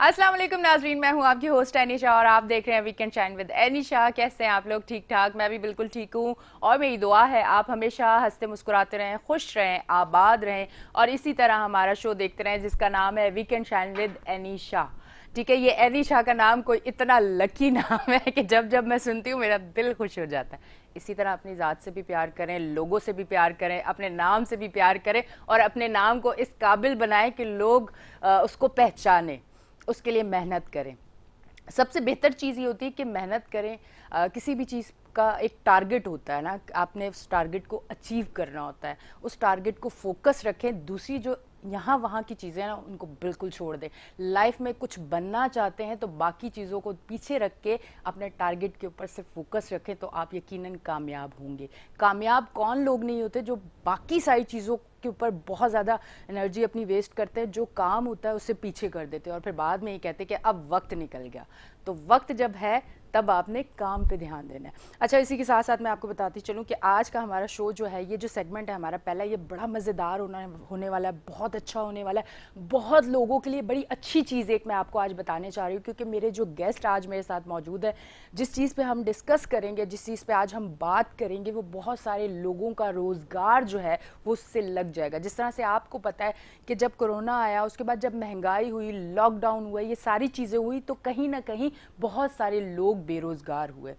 अस्सलाम वालेकुम नाजरीन, मैं हूं आपकी होस्ट एनिशा और आप देख रहे हैं वीकेंड शाइन विद एनिशा। कैसे हैं आप लोग? ठीक ठाक? मैं भी बिल्कुल ठीक हूं और मेरी दुआ है आप हमेशा हंसते मुस्कुराते रहें, खुश रहें, आबाद रहें और इसी तरह हमारा शो देखते रहें जिसका नाम है वीकेंड शाइन विद एनिशा। ठीक है, ये एनिशा का नाम कोई इतना लकी नाम है कि जब जब मैं सुनती हूँ मेरा दिल खुश हो जाता है। इसी तरह अपनी ज़ात से भी प्यार करें, लोगों से भी प्यार करें, अपने नाम से भी प्यार करें और अपने नाम को इस काबिल बनाएं कि लोग उसको पहचानें। उसके लिए मेहनत करें। सबसे बेहतर चीज़ ये होती है कि मेहनत करें। किसी भी चीज़ का एक टारगेट होता है ना, आपने उस टारगेट को अचीव करना होता है, उस टारगेट को फोकस रखें। दूसरी जो यहाँ वहाँ की चीज़ें ना उनको बिल्कुल छोड़ दें। लाइफ में कुछ बनना चाहते हैं तो बाकी चीज़ों को पीछे रख के अपने टारगेट के ऊपर से फोकस रखें तो आप यकीनन कामयाब होंगे। कामयाब कौन लोग नहीं होते जो बाकी सारी चीज़ों के ऊपर बहुत ज़्यादा एनर्जी अपनी वेस्ट करते हैं, जो काम होता है उससे पीछे कर देते हैं और फिर बाद में ये कहते हैं कि अब वक्त निकल गया। तो वक्त जब है तब आपने काम पे ध्यान देना है। अच्छा, इसी के साथ साथ मैं आपको बताती चलूँ कि आज का हमारा शो जो है, ये जो सेगमेंट है हमारा पहला, ये बड़ा मज़ेदार होने वाला है, बहुत अच्छा होने वाला है, बहुत लोगों के लिए बड़ी अच्छी चीज़ एक मैं आपको आज बताने चाह रही हूँ क्योंकि मेरे जो गेस्ट आज मेरे साथ मौजूद है, जिस चीज़ पे हम डिस्कस करेंगे, जिस चीज़ पे आज हम बात करेंगे, वो बहुत सारे लोगों का रोज़गार जो है वो उससे लग जाएगा। जिस तरह से आपको पता है कि जब कोरोना आया, उसके बाद जब महंगाई हुई, लॉकडाउन हुआ, ये सारी चीज़ें हुई तो कहीं ना कहीं बहुत सारे लोग बेरोज़गार हुए।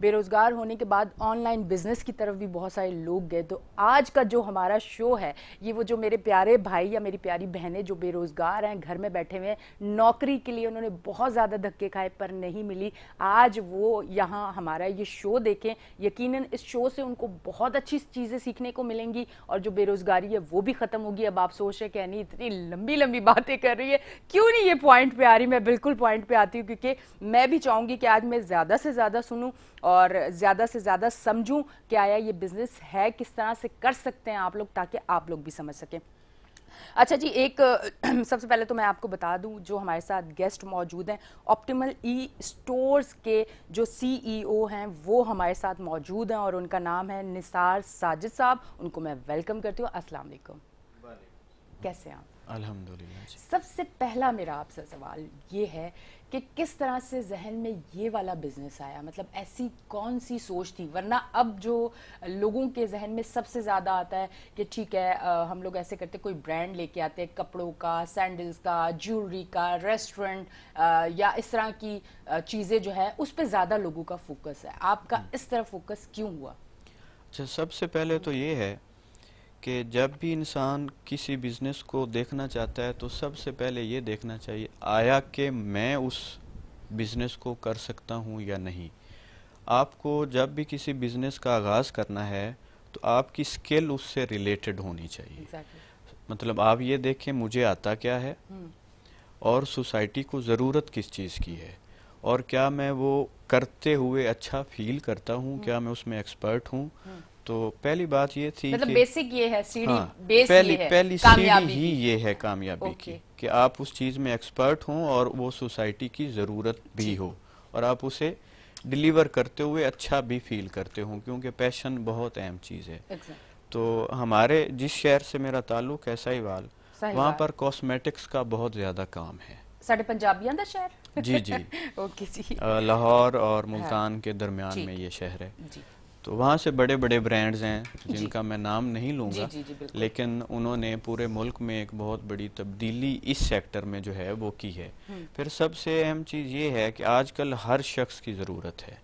बेरोज़गार होने के बाद ऑनलाइन बिजनेस की तरफ भी बहुत सारे लोग गए। तो आज का जो हमारा शो है, ये वो जो मेरे प्यारे भाई या मेरी प्यारी बहनें जो बेरोज़गार हैं, घर में बैठे हुए हैं, नौकरी के लिए उन्होंने बहुत ज़्यादा धक्के खाए पर नहीं मिली, आज वो यहाँ हमारा ये शो देखें। यकीनन इस शो से उनको बहुत अच्छी चीज़ें सीखने को मिलेंगी और जो बेरोज़गारी है वो भी ख़त्म होगी। अब आप सोच रहे हैं कि नहीं इतनी लंबी लंबी बातें कर रही है, क्यों नहीं ये पॉइंट पे आ रही? मैं बिल्कुल पॉइंट पे आती हूँ क्योंकि मैं भी चाहूँगी कि आज मैं ज़्यादा से ज़्यादा सुनूँ और ज़्यादा से ज़्यादा समझूं कि आया ये बिज़नेस है, किस तरह से कर सकते हैं आप लोग, ताकि आप लोग भी समझ सकें। अच्छा जी, एक सबसे पहले तो मैं आपको बता दूं जो हमारे साथ गेस्ट मौजूद हैं, ऑप्टिमल ई स्टोर्स के जो सीईओ हैं वो हमारे साथ मौजूद हैं और उनका नाम है निसार साजिद साहब। उनको मैं वेलकम करती हूँ। अस्सलाम वालेकुम, कैसे हैं आप? अल्हम्दुलिल्लाह जी। सबसे पहला मेरा आपसे सवाल ये है कि किस तरह से जहन में ये वाला बिजनेस आया, मतलब ऐसी कौन सी सोच थी? वरना अब जो लोगों के जहन में सबसे ज़्यादा आता है कि ठीक है हम लोग ऐसे करते, कोई ब्रांड लेके आते हैं, कपड़ों का, सैंडल्स का, ज्वेलरी का, रेस्टोरेंट या इस तरह की चीज़ें जो है उस पर ज़्यादा लोगों का फोकस है। आपका इस तरह फोकस क्यों हुआ? अच्छा, सबसे पहले तो ये है कि जब भी इंसान किसी बिजनेस को देखना चाहता है तो सबसे पहले ये देखना चाहिए आया कि मैं उस बिजनेस को कर सकता हूँ या नहीं। आपको जब भी किसी बिजनेस का आगाज़ करना है तो आपकी स्किल उससे रिलेटेड होनी चाहिए। एग्जैक्टली। मतलब आप ये देखें मुझे आता क्या है और सोसाइटी को ज़रूरत किस चीज़ की है और क्या मैं वो करते हुए अच्छा फील करता हूँ, क्या मैं उसमें एक्सपर्ट हूँ। तो पहली बात ये थी मतलब कि बेसिक ये है, सीढ़ी हाँ, बेस ये पहली है पहली सीढ़ी कामयाबी ही की। ये है कामयाबी ओके। की कि आप उस चीज़ में एक्सपर्ट हों और वो सोसाइटी की ज़रूरत भी जी। हो और आप उसे डिलीवर करते हुए अच्छा भी फील करते हो, क्योंकि पैशन बहुत अहम चीज़ है। एग्जैक्ट। तो हमारे जिस शहर से मेरा ताल्लुक है साहिवाल, वहाँ साहिवाल। पर कॉस्मेटिक्स का बहुत ज़्यादा काम है। साढ़े पंजाबियों का जी जी। शहर। ओके जी। लाहौर और हाँ। मुल्तान के दरमियान में ठीक ये शहर है। है। जी तो वहाँ से बड़े बड़े ब्रांड्स हैं जी जिनका मैं नाम नहीं जी लूँगा, जी जी बिल्कुल। लेकिन उन्होंने पूरे मुल्क में एक बहुत बड़ी तब्दीली इस सेक्टर में जो है वो की है। फिर सबसे अहम चीज़ ये है कि आजकल हर शख्स की ज़रूरत है।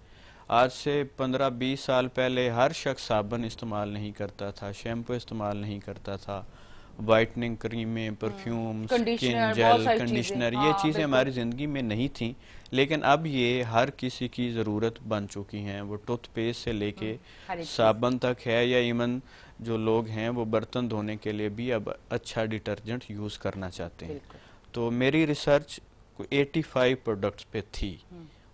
आज से 15-20 साल पहले हर शख्स साबुन इस्तेमाल नहीं करता था, शैम्पू इस्तेमाल नहीं करता था, वाइटनिंग क्रीमें, परफ्यूम, स्किन कंडीशनर, बहुत जेल, सारी चीजें, कंडीशनर, ये हाँ चीज़ें बिल्कुल। हमारी ज़िंदगी में नहीं थी। लेकिन अब ये हर किसी की ज़रूरत बन चुकी हैं। वो टूथपेस्ट से लेके हर एक चीज। साबुन तक है, या इवन जो लोग हैं वो बर्तन धोने के लिए भी अब अच्छा डिटर्जेंट यूज़ करना चाहते हैं। बिल्कुल। तो मेरी रिसर्च 85 प्रोडक्ट्स पे थी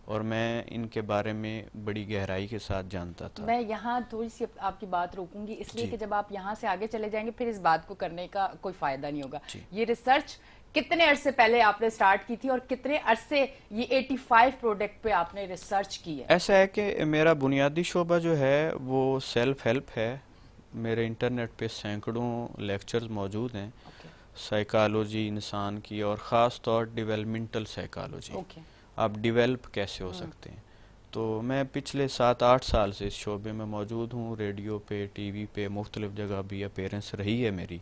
और मैं इनके बारे में बड़ी गहराई के साथ जानता था। मैं यहाँ थोड़ी सी आपकी बात रोकूंगी इसलिए जी कि जब आप यहाँ से आगे चले जाएंगे फिर इस बात को करने का कोई फायदा नहीं होगा। जी। ये रिसर्च कितने अरसे पहले आपने स्टार्ट की थी और कितने अरसे ये 85 प्रोडक्ट पे आपने रिसर्च की है? ऐसा है कि मेरा बुनियादी शोबा जो है वो सेल्फ हेल्प है। मेरे इंटरनेट पे सैकड़ों लेक्चर्स मौजूद हैं। ओके। साइकोलॉजी इंसान की, और ख़ास तौर डेवलपमेंटल साइकोलॉजी, ओके। आप डेवलप कैसे हो सकते हैं। तो मैं पिछले 7-8 साल से इस शोबे में मौजूद हूँ। रेडियो पे, टीवी पे, मुख्तलिफ जगह भी अपीयरेंस रही है मेरी।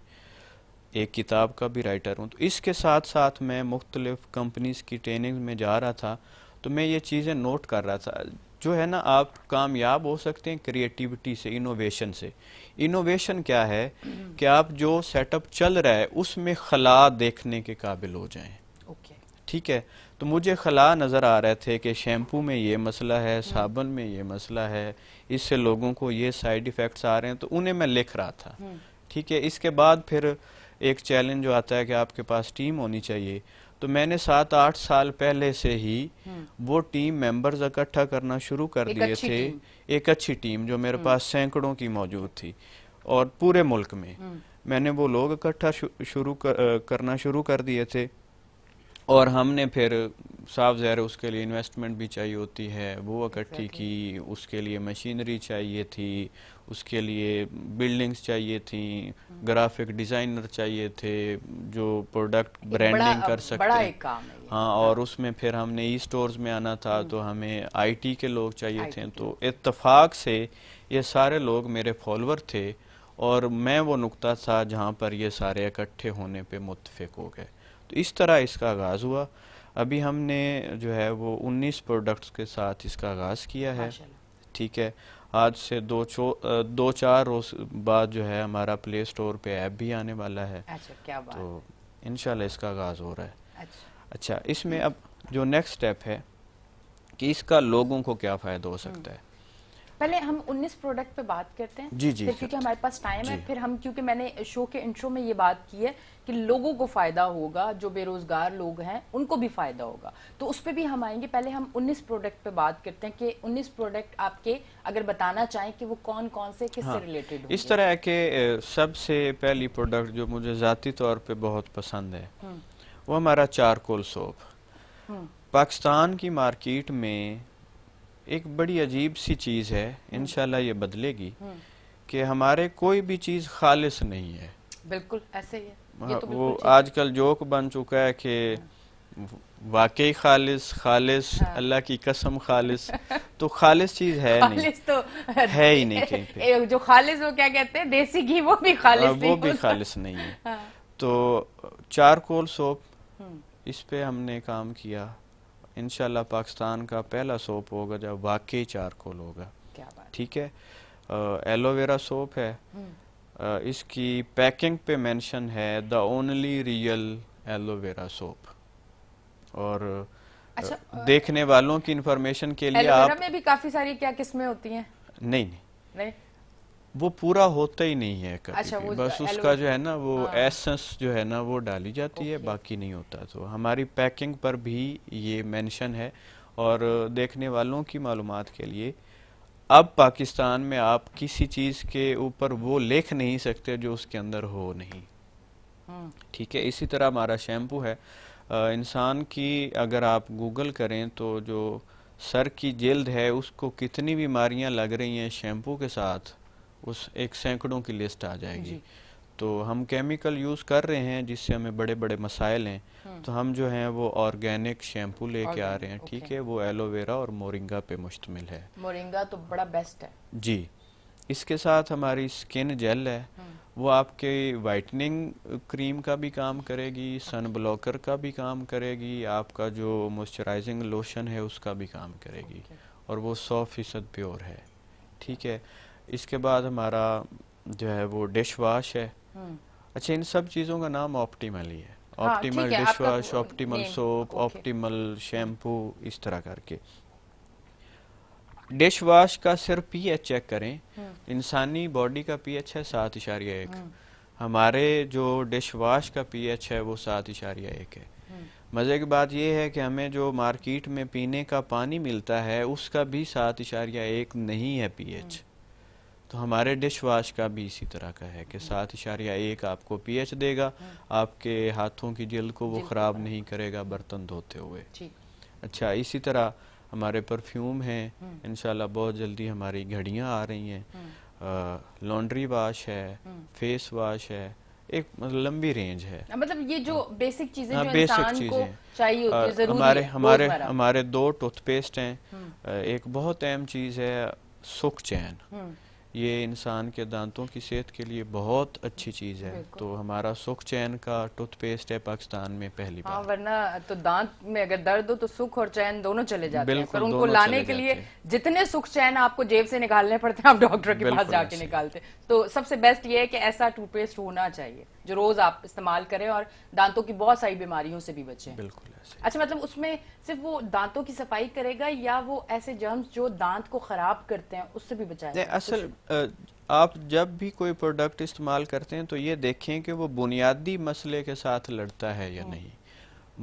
एक किताब का भी राइटर हूँ। तो इसके साथ साथ मैं मुख्तलिफ कंपनीज की ट्रेनिंग में जा रहा था, तो मैं ये चीज़ें नोट कर रहा था। जो है ना, आप कामयाब हो सकते हैं क्रिएटिविटी से, इनोवेशन से। इनोवेशन क्या है कि आप जो सेटअप चल रहा है उसमें खला देखने के काबिल हो जाएं। ओके। ठीक है। तो मुझे खला नज़र आ रहे थे कि शैम्पू में ये मसला है, साबुन में ये मसला है, इससे लोगों को ये साइड इफ़ेक्ट्स आ रहे हैं, तो उन्हें मैं लिख रहा था। ठीक है। इसके बाद फिर एक चैलेंज जो आता है कि आपके पास टीम होनी चाहिए। तो मैंने 7-8 साल पहले से ही वो टीम मेंबर्स इकट्ठा करना शुरू कर एक दिए अच्छी थे। टीम। एक अच्छी टीम जो मेरे पास सैकड़ों की मौजूद थी, और पूरे मुल्क में मैंने वो लोग इकट्ठा करना शुरू कर दिए थे। और हमने फिर, साफ ज़ाहिर है उसके लिए इन्वेस्टमेंट भी चाहिए होती है, वो इकट्ठी की। उसके लिए मशीनरी चाहिए थी, उसके लिए बिल्डिंग्स चाहिए थी, ग्राफिक डिज़ाइनर चाहिए थे जो प्रोडक्ट एक बड़ा ब्रांडिंग कर बड़ा सकते हैं। एक काम है ये। हाँ, और उसमें फिर हमने ई स्टोर्स में आना था, तो हमें आईटी के लोग चाहिए आईटी थे। के तो लोग। इत्तेफाक से ये सारे लोग मेरे फॉलोअर थे, और मैं वो नुक्ता था जहाँ पर ये सारे इकट्ठे होने पे मुत्तफिक हो गए। तो इस तरह इसका आगाज़ हुआ। अभी हमने जो है वो 19 प्रोडक्ट्स के साथ इसका आगाज़ किया है। माशाल्लाह। ठीक है। आज से 2-4 रोज बाद जो है हमारा प्ले स्टोर पे ऐप भी आने वाला है। अच्छा, क्या बात तो है। इंशाल्लाह इसका आगाज़ हो रहा है। अच्छा। अच्छा, इसमें अब जो नेक्स्ट स्टेप है कि इसका लोगों को क्या फ़ायदा हो सकता है। पहले हम 19 प्रोडक्ट पे बात करते हैं, जी जी फिर क्योंकि करते हमारे पास टाइम है, जी। फिर हम, क्योंकि मैंने शो के इंट्रो में ये बात की है कि लोगों को फायदा होगा, जो बेरोजगार लोग हैं उनको भी फायदा होगा, तो उस पर भी हम आएंगे। पहले हम 19 प्रोडक्ट पे बात करते हैं कि 19 प्रोडक्ट आपके अगर बताना चाहें कि वो कौन कौन से किससे हाँ, रिलेटेड इस होंगे। तरह है कि सबसे पहली प्रोडक्ट जो मुझे ज़ाती तौर पे बहुत पसंद है वो हमारा चारकोल सोप। पाकिस्तान की मार्केट में एक बड़ी अजीब सी चीज़ है, इंशाल्लाह ये बदलेगी, कि हमारे कोई भी चीज़ खालिस नहीं है। बिल्कुल ऐसे ही है, ये तो वो बिल्कुल ठीक है। आजकल जोक बन चुका है कि वाकई खालिस, खालिस, हाँ। अल्लाह की कसम खालिस। तो खालिस चीज़ है नहीं, खालिस तो है ही नहीं कहीं पे। जो खालिस, वो क्या कहते हैं, देसी घी, वो भी खालिस वो नहीं भी होता। खालिस नहीं है। हाँ। तो चारकोल सोप, इस पे हमने काम किया। इंशाल्लाह पाकिस्तान का पहला सोप होगा जब वाकई चारकोल होगा। क्या बात। ठीक है। एलोवेरा सोप है। इसकी पैकिंग पे मेंशन है the only real aloe vera soap. और अच्छा, देखने वालों की इंफॉर्मेशन के लिए एलोवेरा आप, में भी काफी सारी क्या किस्में होती हैं? नहीं नहीं, नहीं। वो पूरा होता ही नहीं है कभी अच्छा, भी। वो बस एलो उसका जो है ना वो हाँ। एसेंस जो है ना वो डाली जाती है, ओके। बाकी नहीं होता। तो हमारी पैकिंग पर भी ये मेंशन है। और देखने वालों की मालूमात के लिए, अब पाकिस्तान में आप किसी चीज़ के ऊपर वो लिख नहीं सकते जो उसके अंदर हो नहीं। ठीक है। इसी तरह हमारा शैम्पू है। इंसान की अगर आप गूगल करें तो जो सर की जिल्द है उसको कितनी बीमारियां लग रही हैं शैम्पू के साथ, उस एक सैकड़ों की लिस्ट आ जाएगी। जी। तो हम केमिकल यूज़ कर रहे हैं जिससे हमें बड़े बड़े मसाइल हैं। तो हम जो हैं वो ऑर्गेनिक शैम्पू लेके आ रहे हैं। ऑर्गेनिक, ठीक ओके। है। वो एलोवेरा और मोरिंगा पे मुश्तमिल है। मोरिंगा तो बड़ा बेस्ट है। जी। इसके साथ हमारी स्किन जेल है। वो आपके वाइटनिंग क्रीम का भी काम करेगी, सन ब्लॉकर का भी काम करेगी, आपका जो मॉइस्चराइजिंग लोशन है उसका भी काम करेगी। और वो 100% प्योर है। ठीक है। इसके बाद हमारा जो है वो डिश वॉश है। अच्छा, इन सब चीज़ों का नाम ऑप्टिमल ही है। हाँ ठीक ऑप्टिमल है, डिश आपका wash, optimal name. Soap, okay. Optimal shampoo, इस तरह करके। डिश वॉश का सिर्फ पीएच चेक करें। इंसानी बॉडी का पीएच है 7.1। हमारे जो डिश वॉश का पीएच है वो 7.1 है। मज़े की बात यह है कि हमें जो मार्केट में पीने का पानी मिलता है उसका भी 7.1 नहीं है पीएच। तो हमारे डिश वॉश का भी इसी तरह का है कि 7.1 आपको पीएच देगा, आपके हाथों की जिल्द को वो ख़राब नहीं करेगा बर्तन धोते हुए। अच्छा, इसी तरह हमारे परफ्यूम हैं। इंशाल्लाह बहुत जल्दी हमारी घड़ियाँ आ रही हैं। लॉन्ड्री वाश है, फेस वाश है, एक मतलब लंबी रेंज है। मतलब ये जो बेसिक चीजें हाँ, जो बेसिक इंसान को चीजें। चाहिए होती है, और जरूरी हमारे है हमारे रोजमर्रा। हमारे दो टूथपेस्ट हैं। हम्म। एक बहुत अहम चीज है सुख चैन। हम्म। ये इंसान के दांतों की सेहत के लिए बहुत अच्छी चीज है। बिल्कुल। तो हमारा सुख चैन का टूथपेस्ट है पाकिस्तान में पहली हाँ, बार। वरना तो दांत में अगर दर्द हो तो सुख और चैन दोनों चले जाते हैं, पर बिल्कुल, उनको दोनों लाने चले के लिए जाते हैं। जितने सुख चैन आपको जेब से निकालने पड़ते हैं आप डॉक्टर के पास बिल्कुल जाके ऐसे। निकालते हैं। तो सबसे बेस्ट ये है कि ऐसा टूथपेस्ट होना चाहिए जो रोज आप इस्तेमाल करें और दांतों की बहुत सारी बीमारियों से भी बचें। बिल्कुल ऐसे। अच्छा, मतलब उसमें सिर्फ वो दांतों की सफाई करेगा या वो ऐसे जर्म्स जो दांत को खराब करते हैं उससे भी नहीं, बचाएगा कुछ? असल आप जब भी कोई प्रोडक्ट इस्तेमाल करते हैं तो ये देखें कि वो बुनियादी मसले के साथ लड़ता है या नहीं।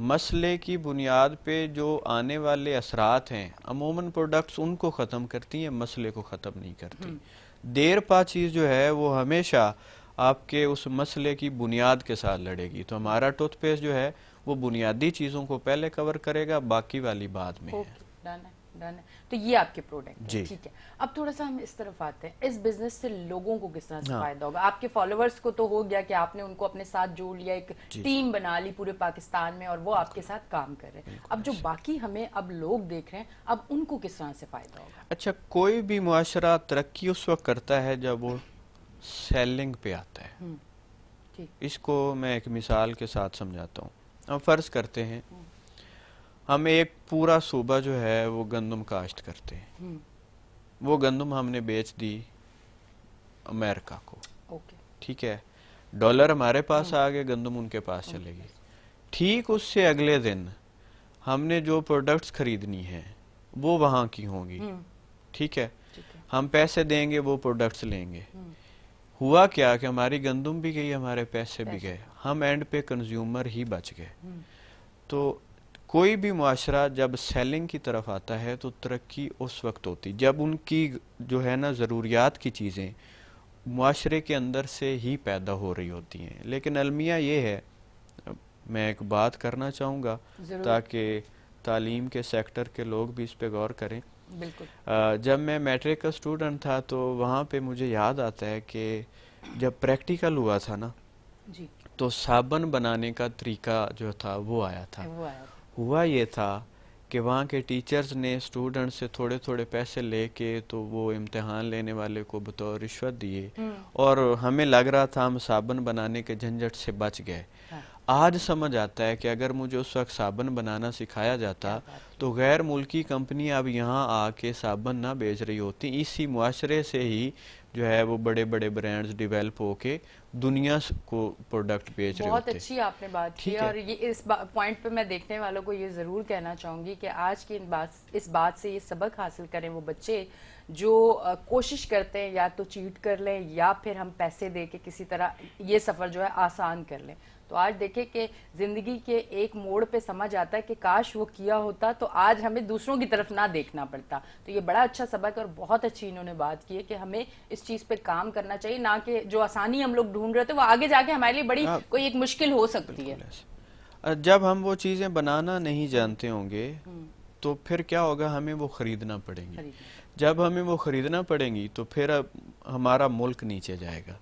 मसले की बुनियाद पे जो आने वाले असरात हैं, अमूमन प्रोडक्ट्स उनको ख़त्म करती हैं, मसले को ख़त्म नहीं करती। देर पा चीज़ जो है वो हमेशा आपके उस मसले की बुनियाद के साथ लड़ेगी। तो हमारा टूथपेस्ट जो है वो बुनियादी चीज़ों को पहले कवर करेगा, बाकी वाली बाद में है। ओके, डन है, डन है। तो ये आपके प्रोडक्ट है, जी। ठीक है। अब थोड़ा सा हम इस तरफ आते हैं, इस बिजनेस से लोगों को किस तरह से हाँ फायदा होगा? आपके फॉलोअर्स को तो हो गया कि आपने उनको अपने साथ जोड़ लिया, एक जी। टीम बना ली पूरे पाकिस्तान में और वो आपके साथ काम कर रहे हैं। बिल्कुल अब जो ऐसे। बाकी हमें अब लोग देख रहे हैं, अब उनको किस तरह से फायदा होगा? अच्छा, कोई भी मुआशरा तरक्की उस वक्त करता है जब वो सेलिंग पे आता है। ठीक। इसको मैं एक मिसाल के साथ समझाता हूँ। हम फर्ज करते हैं हम एक पूरा सूबा जो है वो गंदम काश्त करते हैं। वो गंदम हमने बेच दी अमेरिका को। ओके। ठीक है, डॉलर हमारे पास आ गए, गंदम उनके पास चलेगी। ठीक उससे अगले दिन हमने जो प्रोडक्ट्स खरीदनी है वो वहाँ की होंगी। ठीक है, ठीक है। हम पैसे देंगे, वो प्रोडक्ट्स लेंगे। हुआ क्या कि हमारी गंदम भी गई, हमारे पैसे भी गए, हम एंड पे कंज्यूमर ही बच गए। तो कोई भी मुआशरा जब सेलिंग की तरफ आता है तो तरक्की उस वक्त होती जब उनकी जो है ना ज़रूरियात की चीज़ें मुआशरे के अंदर से ही पैदा हो रही होती हैं। लेकिन अलमिया ये है, मैं एक बात करना चाहूँगा ताकि तालीम के सेक्टर के लोग भी इस पे गौर करें। बिल्कुल। जब मैं मैट्रिक का स्टूडेंट था तो वहाँ पे मुझे याद आता है कि जब प्रैक्टिकल हुआ था ना जी। तो साबुन बनाने का तरीका जो था वो आया था। हुआ ये था कि वहाँ के टीचर्स ने स्टूडेंट से थोड़े थोड़े पैसे लेके तो वो इम्तिहान लेने वाले को बतौर रिश्वत दिए और हमें लग रहा था हम साबुन बनाने के झंझट से बच गए। आज समझ आता है कि अगर मुझे उस वक्त साबुन बनाना सिखाया जाता तो गैर मुल्की कंपनी अब यहाँ आके साबुन ना बेच रही होती। इसी मुआशरे से ही जो है वो बड़े बड़े ब्रांड्स डेवलप होके दुनिया को प्रोडक्ट बेच रहे होते। बहुत अच्छी आपने बात की। और ये इस पॉइंट पे मैं देखने वालों को ये जरूर कहना चाहूंगी कि आज की इस बात से ये सबक हासिल करें वो बच्चे जो कोशिश करते हैं या तो चीट कर लें या फिर हम पैसे दे के किसी तरह ये सफर जो है आसान कर लें। तो आज देखें कि जिंदगी के एक मोड़ पे समझ आता है कि काश वो किया होता तो आज हमें दूसरों की तरफ ना देखना पड़ता। तो ये बड़ा अच्छा सबक और बहुत अच्छी इन्होंने बात की है कि हमें इस चीज पे काम करना चाहिए, ना कि जो आसानी हम लोग ढूंढ रहे थे वो आगे जाके हमारे लिए बड़ी कोई एक मुश्किल हो सकती है। जब हम वो चीजें बनाना नहीं जानते होंगे तो फिर क्या होगा, हमें वो खरीदना पड़ेंगी। जब हमें वो खरीदना पड़ेंगी तो फिर अब हमारा मुल्क नीचे जाएगा।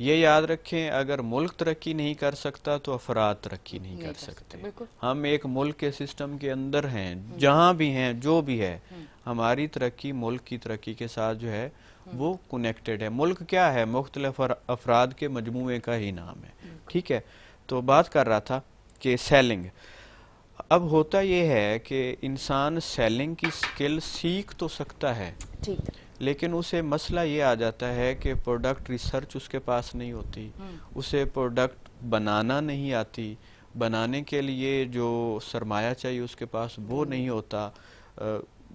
ये याद रखें, अगर मुल्क तरक्की नहीं कर सकता तो अफराद तरक्की नहीं कर सकते। हम एक मुल्क के सिस्टम के अंदर हैं, जहाँ भी हैं, जो भी है, हमारी तरक्की मुल्क की तरक्की के साथ जो है वो कनेक्टेड है। मुल्क क्या है, मुख्तलिफ अफराद के मजमूए का ही नाम है। ठीक है, तो बात कर रहा था कि सेलिंग। अब होता ये है कि इंसान सेलिंग की स्किल सीख तो सकता है, ठीक, लेकिन उसे मसला ये आ जाता है कि प्रोडक्ट रिसर्च उसके पास नहीं होती, उसे प्रोडक्ट बनाना नहीं आती, बनाने के लिए जो सरमाया चाहिए उसके पास वो नहीं होता,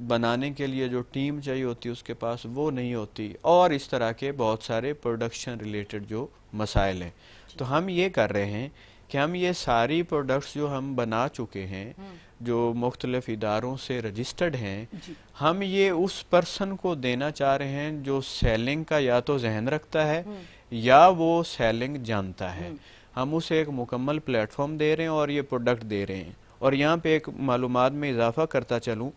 बनाने के लिए जो टीम चाहिए होती है उसके पास वो नहीं होती, और इस तरह के बहुत सारे प्रोडक्शन रिलेटेड जो मसाइल हैं। तो हम ये कर रहे हैं कि हम ये सारी प्रोडक्ट्स जो हम बना चुके हैं, जो मुख्तलिफ इदारों से रजिस्टर्ड हैं, हम ये उस पर्सन को देना चाह रहे हैं जो सेलिंग का या तो जहन रखता है या वो सेलिंग जानता है। हम उसे एक मुकम्मल प्लेटफॉर्म दे रहे हैं और ये प्रोडक्ट दे रहे हैं। और यहाँ पे एक मालूमात में इजाफा करता चलूँ,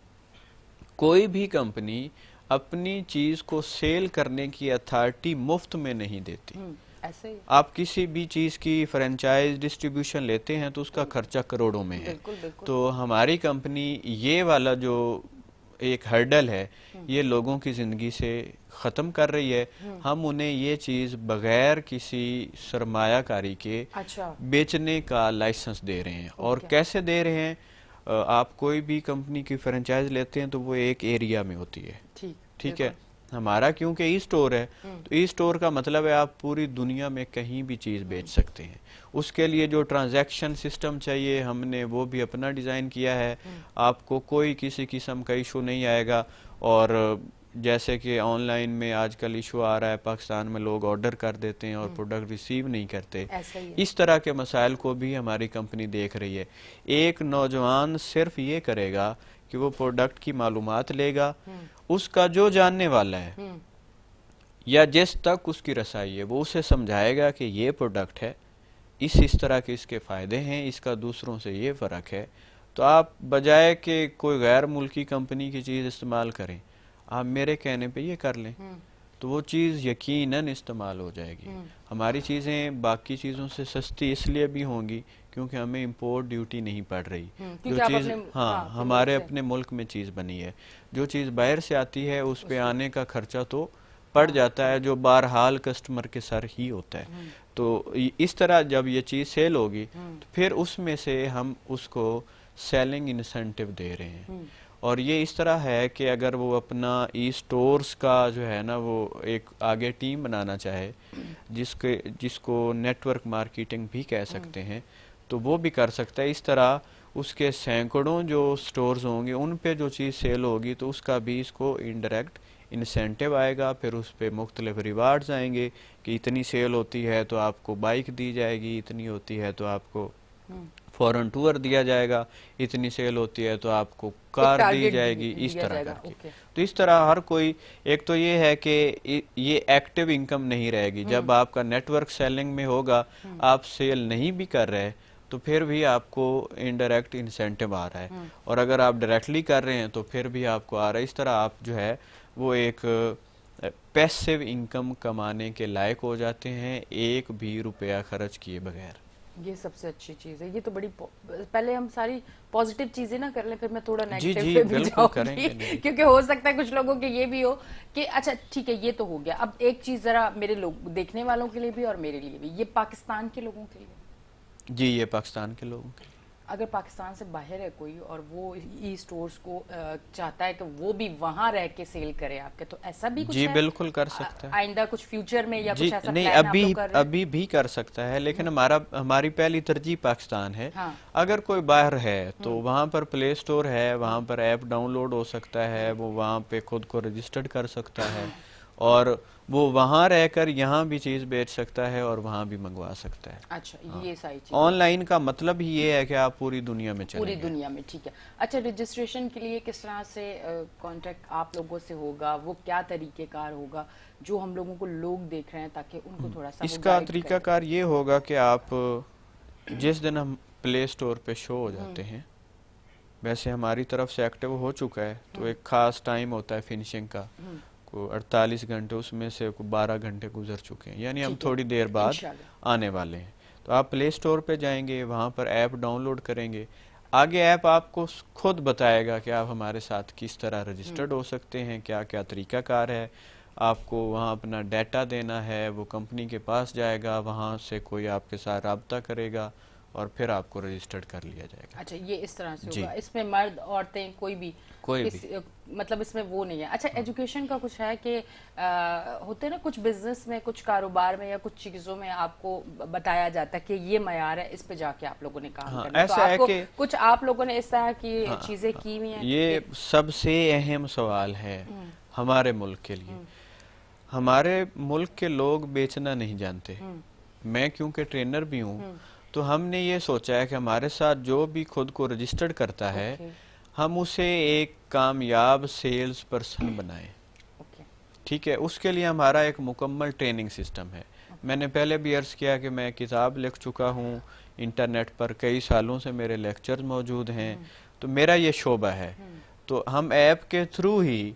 कोई भी कंपनी अपनी चीज़ को सेल करने की अथॉरिटी मुफ्त में नहीं देती। ऐसे ही। आप किसी भी चीज़ की फ्रेंचाइज डिस्ट्रीब्यूशन लेते हैं तो उसका खर्चा करोड़ों में है। बिल्कुल बिल्कुल। तो हमारी कंपनी ये वाला जो एक हर्डल है ये लोगों की ज़िंदगी से ख़त्म कर रही है। हम उन्हें ये चीज़ बगैर किसी सरमायाकारी के अच्छा। बेचने का लाइसेंस दे रहे हैं। और ओके। कैसे दे रहे हैं? आप कोई भी कंपनी की फ्रेंचाइज लेते हैं तो वो एक एरिया में होती है, ठीक। ठीक है। बिल्कुल। हमारा क्योंकि ई स्टोर है तो ई स्टोर का मतलब है आप पूरी दुनिया में कहीं भी चीज़ बेच सकते हैं। उसके लिए जो ट्रांजैक्शन सिस्टम चाहिए हमने वो भी अपना डिज़ाइन किया है। आपको कोई किसी किस्म का इशू नहीं आएगा। और जैसे कि ऑनलाइन में आजकल इशू आ रहा है, पाकिस्तान में लोग ऑर्डर कर देते हैं और प्रोडक्ट रिसीव नहीं करते, ऐसा ही है। इस तरह के मसाइल को भी हमारी कंपनी देख रही है। एक नौजवान सिर्फ ये करेगा कि वो प्रोडक्ट की मालूमात लेगा, उसका जो जानने वाला है या जिस तक उसकी रसाई है वो उसे समझाएगा कि ये प्रोडक्ट है, इस तरह के इसके फ़ायदे हैं, इसका दूसरों से ये फ़र्क है। तो आप बजाय कि कोई गैर मुल्की कंपनी की चीज़ इस्तेमाल करें, आप मेरे कहने पे ये कर लें तो वो चीज़ यकीनन इस्तेमाल हो जाएगी। हमारी चीज़ें बाकी चीज़ों से सस्ती इसलिए भी होंगी क्योंकि हमें इंपोर्ट ड्यूटी नहीं पड़ रही। जो क्योंकि आप चीज़ अपने हाँ अपने मुल्क हमारे से। अपने मुल्क में चीज़ बनी है, जो चीज़ बाहर से आती है उस पे उसको। आने का खर्चा तो पड़ जाता है जो बहरहाल कस्टमर के सर ही होता है। तो इस तरह जब ये चीज़ सेल होगी तो फिर उसमें से हम उसको सेलिंग इंसेंटिव दे रहे हैं। और ये इस तरह है कि अगर वो अपना ई स्टोर्स का जो है ना वो एक आगे टीम बनाना चाहे जिसको नेटवर्क मार्केटिंग भी कह सकते हैं तो वो भी कर सकता है। इस तरह उसके सैकड़ों जो स्टोर्स होंगे उन पे जो चीज़ सेल होगी तो उसका भी इसको इनडायरेक्ट इंसेंटिव आएगा। फिर उस पे मुख्तलिफ रिवार्ड्स आएंगे कि इतनी सेल होती है तो आपको बाइक दी जाएगी, इतनी होती है तो आपको फॉरेन टूर दिया जाएगा, इतनी सेल होती है तो आपको एक कार दी टारगेट जाएगी, इस दिया तरह जाएगा। करके। ओके। तो इस तरह हर कोई, एक तो ये है कि ये एक्टिव इनकम नहीं रहेगी। जब आपका नेटवर्क सेलिंग में होगा, आप सेल नहीं भी कर रहे तो फिर भी आपको इनडायरेक्ट इंसेंटिव आ रहा है, और अगर आप डायरेक्टली कर रहे हैं तो फिर भी आपको आ रहा है। इस तरह आप जो है वो एक पैसिव इनकम कमाने के लायक हो जाते हैं एक भी रुपया खर्च किए बगैर। ये सबसे अच्छी चीज है। ये तो बड़ी पहले हम सारी पॉजिटिव चीजें ना कर लें, फिर मैं थोड़ा जी नेगेटिव जी पे भी बिल्कुल जाऊंगी। करेंगे नहीं। क्योंकि हो सकता है कुछ लोगों के ये भी हो कि अच्छा ठीक है ये तो हो गया, अब एक चीज जरा मेरे लोग देखने वालों के लिए भी और मेरे लिए भी, ये पाकिस्तान के लोगों के लिए, जी ये पाकिस्तान के लोगों के लिए। अगर पाकिस्तान से बाहर है कोई और वो ई स्टोर्स को चाहता है कि वो भी वहां रह के सेल करे आपके, तो ऐसा भी कुछ जी है बिल्कुल कर सकता है। आइंदा कुछ फ्यूचर में, या जी कुछ ऐसा नहीं, प्लान आप अभी लोग कर रहे हैं? अभी भी कर सकता है, लेकिन हमारी पहली तरजीह पाकिस्तान है। हाँ। अगर कोई बाहर है तो वहाँ पर प्ले स्टोर है, वहाँ पर ऐप डाउनलोड हो सकता है, वो वहाँ पे खुद को रजिस्टर्ड कर सकता है और वो वहाँ रहकर यहाँ भी चीज़ बेच सकता है और वहाँ भी मंगवा सकता है। अच्छा हाँ। ये सारी चीज ऑनलाइन का मतलब ही ये है कि आप पूरी दुनिया में पूरी चलेंगे। दुनिया में, ठीक है। अच्छा रजिस्ट्रेशन के लिए किस तरह से कांटेक्ट आप लोगों से होगा, वो क्या तरीकेकार होगा जो हम लोगों को लोग देख रहे हैं, ताकि उनको थोड़ा सा वो इसका गाइड करें? तरीकाकार ये होगा कि आप जिस दिन हम प्ले स्टोर पे शो हो जाते हैं, वैसे हमारी तरफ से एक्टिव हो चुका है तो एक खास टाइम होता है फिनिशिंग का, को 48 घंटे उसमें से 12 घंटे गुजर चुके हैं, यानी हम ठीक है, थोड़ी देर बाद इंशाल्लाह। आने वाले हैं। तो आप प्ले स्टोर पे जाएंगे, वहाँ पर ऐप डाउनलोड करेंगे। आगे ऐप आपको खुद बताएगा कि आप हमारे साथ किस तरह रजिस्टर्ड हो सकते हैं, क्या क्या तरीकाकार है। आपको वहाँ अपना डाटा देना है, वो कंपनी के पास जाएगा, वहाँ से कोई आपके साथ रब्ता करेगा और फिर आपको रजिस्टर्ड कर लिया जाएगा। अच्छा ये इस तरह से जी होगा, इसमें मर्द औरतें कोई भी कोई किस, भी। मतलब इसमें वो नहीं है। अच्छा एजुकेशन का कुछ है कि होते हैं ना कुछ बिजनेस में, कुछ कारोबार में या कुछ चीजों में आपको बताया जाता है कि ये मयार है, इस पे जाके आप लोगों ने काम हाँ करना है, तो ऐसा है आपको कि कुछ आप लोगों ने इस तरह की हाँ, चीजें की हुई हैं ये सबसे अहम सवाल है हमारे मुल्क के लिए। हमारे मुल्क के लोग बेचना नहीं जानते। मैं क्योंकि ट्रेनर भी हूँ तो हमने ये सोचा है कि हमारे साथ जो भी खुद को रजिस्टर्ड करता है ओके हम उसे एक कामयाब सेल्स पर्सन बनाएं। ओके ठीक है, उसके लिए हमारा एक मुकम्मल ट्रेनिंग सिस्टम है। मैंने पहले भी अर्ज़ किया कि मैं किताब लिख चुका हूँ, इंटरनेट पर कई सालों से मेरे लेक्चर्स मौजूद हैं, तो मेरा ये शोबा है। तो हम ऐप के थ्रू ही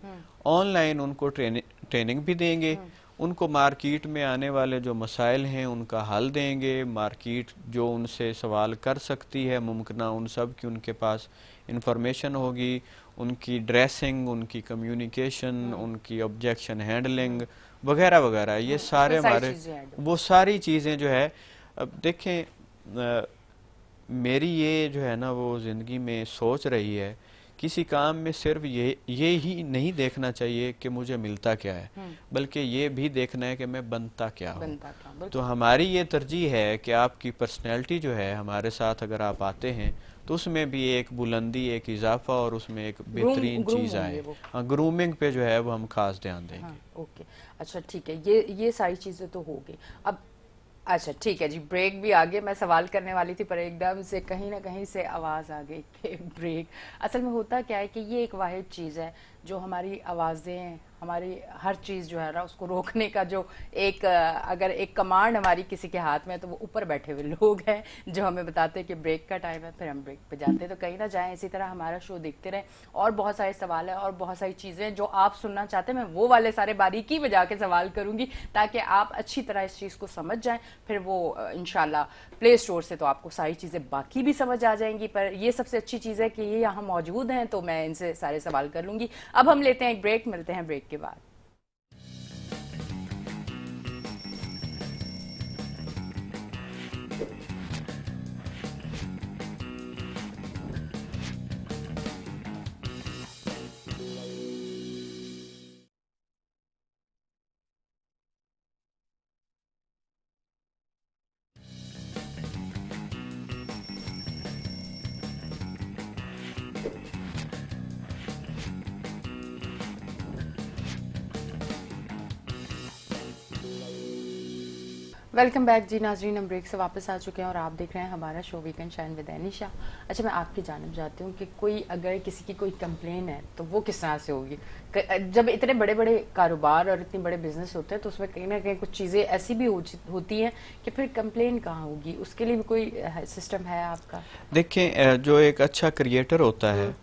ऑनलाइन उनको ट्रेनिंग भी देंगे, उनको मार्केट में आने वाले जो मसाइल हैं उनका हल देंगे, मार्केट जो उनसे सवाल कर सकती है मुमकिन उन सब की उनके पास इंफॉर्मेशन होगी, उनकी ड्रेसिंग, उनकी कम्युनिकेशन, उनकी ऑब्जेक्शन हैंडलिंग वगैरह वगैरह, ये सारे हमारे वो सारी चीज़ें जो है। अब देखें मेरी ये जो है ना वो ज़िंदगी में सोच रही है, किसी काम में सिर्फ ये ही नहीं देखना चाहिए कि मुझे मिलता क्या है, बल्कि ये भी देखना है कि मैं बनता क्या हूँ। तो हमारी ये तरजीह है कि आपकी पर्सनैलिटी जो है हमारे साथ अगर आप आते हैं तो उसमें भी एक बुलंदी, एक इजाफा और उसमें एक बेहतरीन चीज़ आए। हाँ, ग्रूमिंग पे जो है वो हम खास ध्यान देंगे। हाँ, ओके, अच्छा ठीक है, ये सारी चीज़ें तो हो गई। अब अच्छा ठीक है जी, ब्रेक भी आ गए। मैं सवाल करने वाली थी पर एकदम से कहीं ना कहीं से आवाज़ आ गई कि ब्रेक। असल में होता क्या है कि ये एक वाहिद चीज़ है जो हमारी आवाज़ें, हमारी हर चीज़ जो है ना उसको रोकने का जो एक अगर एक कमांड हमारी किसी के हाथ में है तो वो ऊपर बैठे हुए लोग हैं जो हमें बताते हैं कि ब्रेक का टाइम है, फिर हम ब्रेक पे जाते हैं। तो कहीं ना जाएं, इसी तरह हमारा शो देखते रहें और बहुत सारे सवाल हैं और बहुत सारी चीज़ें जो आप सुनना चाहते हैं, मैं वो वाले सारे बारीकी में जाके सवाल करूंगी ताकि आप अच्छी तरह इस चीज़ को समझ जाएं। फिर वो इंशाल्लाह प्ले स्टोर से तो आपको सारी चीज़ें बाकी भी समझ आ जाएंगी, पर ये सबसे अच्छी चीज़ है कि ये यहाँ मौजूद हैं तो मैं इनसे सारे सवाल कर लूंगी। अब हम लेते हैं एक ब्रेक, मिलते हैं ब्रेक के बाद। वेलकम बैक जी नाजरीन, हम ब्रेक से वापस आ चुके हैं और आप देख रहे हैं हमारा show weekend shine with Anisha. अच्छा, मैं आपकी जानब जाती हूँ कि कोई अगर किसी की कोई कंप्लेन है तो वो किस तरह से होगी? जब इतने बड़े बड़े कारोबार और इतने बड़े बिजनेस होते हैं तो उसमें कहीं ना कहीं कुछ चीज़ें ऐसी भी होती हैं कि फिर कंप्लेन कहाँ होगी, उसके लिए भी कोई सिस्टम है आपका? देखें, जो एक अच्छा क्रिएटर होता है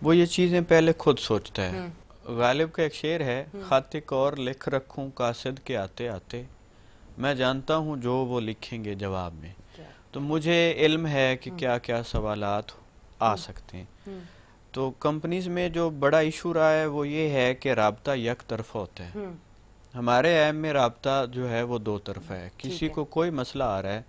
वो ये चीज़ें पहले खुद सोचता है। गालिब का एक शेर है, खातिक और लिख रखूं कासिद के आते आते, मैं जानता हूँ जो वो लिखेंगे जवाब में। तो मुझे इल्म है कि क्या क्या सवालात आ सकते हैं। तो कंपनीज में जो बड़ा इशू रहा है वो ये है कि राब्ता एक तरफा होता है। हमारे ऐम में राब्ता जो है वो दो तरफा है। किसी को कोई मसला आ रहा है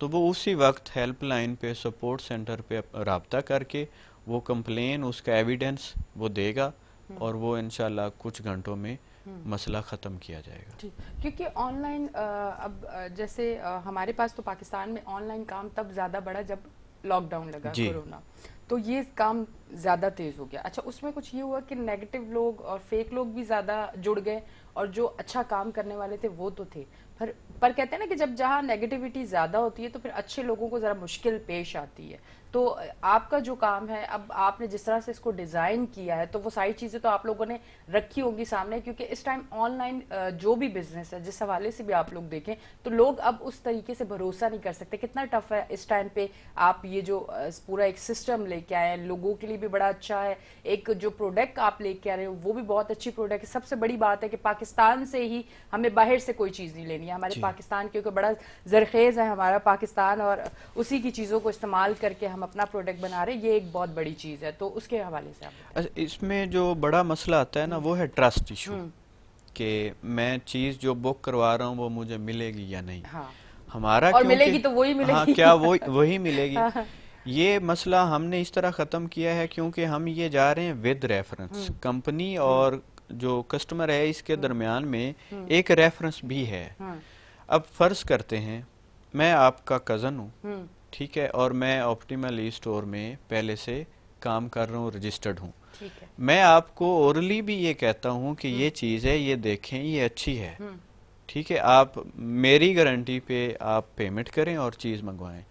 तो वो उसी वक्त हेल्पलाइन पे, सपोर्ट सेंटर पे राब्ता करके वो कंप्लेन, उसका एविडेंस वो देगा और वो इंशाल्लाह कुछ घंटों में मसला ख़त्म किया जाएगा। क्योंकि ऑनलाइन अब जैसे हमारे पास तो पाकिस्तान में ऑनलाइन काम तब ज़्यादा बढ़ा जब लॉकडाउन लगा, कोरोना, तो ये काम ज़्यादा तेज़ हो गया। अच्छा, उसमें कुछ ये हुआ कि नेगेटिव लोग और फेक लोग भी ज़्यादा जुड़ गए और जो अच्छा काम करने वाले थे वो तो थे, पर कहते हैं ना कि जब जहाँ नेगेटिविटी ज़्यादा होती है तो फिर अच्छे लोगों को ज़रा मुश्किल पेश आती है। तो आपका जो काम है, अब आपने जिस तरह से इसको डिज़ाइन किया है तो वो सारी चीज़ें तो आप लोगों ने रखी होंगी सामने, क्योंकि इस टाइम ऑनलाइन जो भी बिजनेस है, जिस हवाले से भी आप लोग देखें तो लोग अब उस तरीके से भरोसा नहीं कर सकते। कितना टफ है इस टाइम पे आप ये जो पूरा एक सिस्टम लेके आए हैं, लोगों के लिए भी बड़ा अच्छा है। एक जो प्रोडक्ट आप लेके आ रहे हो वो भी बहुत अच्छी प्रोडक्ट है। सबसे बड़ी बात है कि पाकिस्तान से ही, हमें बाहर से कोई चीज़ नहीं लेनी है, हमारे पाकिस्तान, क्योंकि बड़ा जरखेज है हमारा पाकिस्तान और उसी की चीज़ों को इस्तेमाल करके हम अपना प्रोडक्ट बना रहे हैं। ये एक बहुत बड़ी चीज़ है, तो उसके हवाले से आप। इसमें जो बड़ा मसला आता है ना वो है ट्रस्ट इशू, कि मैं चीज़ जो बुक करवा रहा हूँ वो मुझे मिलेगी या नहीं। हमारा और मिलेगी तो वही मिलेगी। हाँ, क्या वो वही मिलेगी। ये मसला हमने इस तरह ख़त्म किया है क्योंकि हम ये जा रहे हैं विद रेफरेंस। कंपनी और जो कस्टमर है इसके दरमियान में एक रेफरेंस भी है। अब फर्ज करते हैं मैं आपका कज़न हूँ, ठीक है, और मैं ऑप्टिमल ई स्टोर में पहले से काम कर रहा हूँ, रजिस्टर्ड हूँ। मैं आपको ओरली भी ये कहता हूँ कि ये चीज़ है, ये देखें, ये अच्छी है, ठीक है, आप मेरी गारंटी पे आप पेमेंट करें और चीज़ मंगवाएं,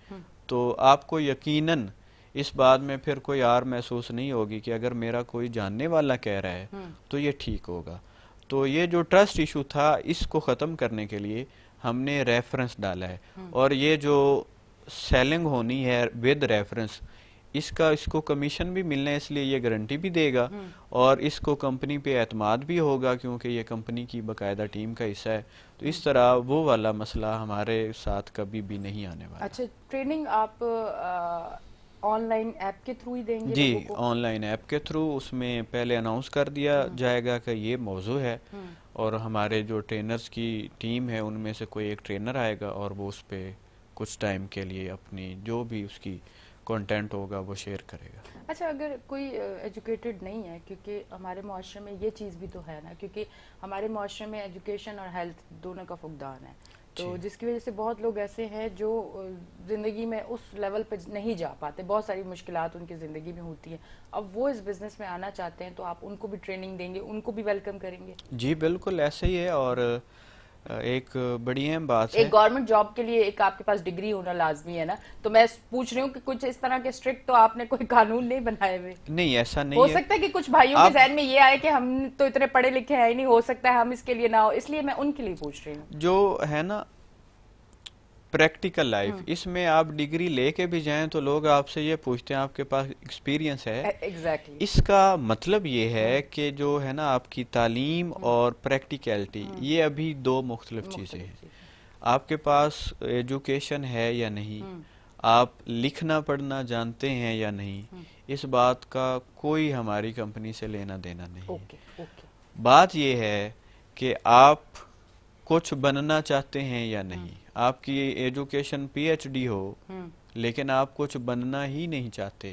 तो आपको यकीनन इस बात में फिर कोई आर महसूस नहीं होगी कि अगर मेरा कोई जानने वाला कह रहा है तो ये ठीक होगा। तो ये जो ट्रस्ट इशू था इसको ख़त्म करने के लिए हमने रेफरेंस डाला है। और ये जो सेलिंग होनी है विद रेफरेंस, इसको कमीशन भी मिलना है, इसलिए ये गारंटी भी देगा और इसको कंपनी पे एतमाद भी होगा क्योंकि ये कंपनी की बाकायदा टीम का हिस्सा है। तो इस तरह वो वाला मसला हमारे साथ कभी भी नहीं आने वाला। अच्छा, ट्रेनिंग आप ऑनलाइन ऐप के थ्रू ही देंगे जी, लोगों को? ऑनलाइन ऐप के थ्रू उसमें पहले अनाउंस कर दिया जाएगा कि ये मौजू है और हमारे जो ट्रेनर्स की टीम है उनमें से कोई एक ट्रेनर आएगा और वो उस पे कुछ टाइम के लिए अपनी जो भी उसकी कंटेंट होगा वो शेयर करेगा। अच्छा, अगर कोई एजुकेटेड नहीं है, क्योंकि हमारे मुआशरे में ये चीज़ भी तो है ना, क्योंकि हमारे मुआशरे में एजुकेशन और हेल्थ दोनों का फुकदान है, तो जिसकी वजह से बहुत लोग ऐसे हैं जो ज़िंदगी में उस लेवल पे नहीं जा पाते, बहुत सारी मुश्किलात उनकी ज़िंदगी में होती हैं। अब वो इस बिज़नेस में आना चाहते हैं, तो आप उनको भी ट्रेनिंग देंगे, उनको भी वेलकम करेंगे? जी बिल्कुल ऐसे ही है। और एक बड़ी अहम बात एक है। गवर्नमेंट जॉब के लिए एक आपके पास डिग्री होना लाजमी है ना, तो मैं पूछ रही हूँ कि कुछ इस तरह के स्ट्रिक्ट तो आपने कोई कानून नहीं बनाए हुए? नहीं, ऐसा हो नहीं है। सकता है कि कुछ भाइयों के आप जहन में ये आए कि हम तो इतने पढ़े लिखे हैं ही नहीं, हो सकता है हम इसके लिए ना हो, इसलिए मैं उनके लिए पूछ रही हूँ। जो है ना प्रैक्टिकल लाइफ, इसमें आप डिग्री लेके भी जाएं तो लोग आपसे ये पूछते हैं आपके पास एक्सपीरियंस है? एग्जैक्टली। इसका मतलब ये है कि जो है ना आपकी तालीम और प्रैक्टिकलिटी ये अभी दो मुख्तलिफ चीज़ें हैं। आपके पास एजुकेशन है या नहीं, आप लिखना पढ़ना जानते हैं या नहीं, इस बात का कोई हमारी कंपनी से लेना देना नहीं है। Okay okay. बात ये है कि आप कुछ बनना चाहते हैं या नहीं। आपकी एजुकेशन पीएचडी हो लेकिन आप कुछ बनना ही नहीं चाहते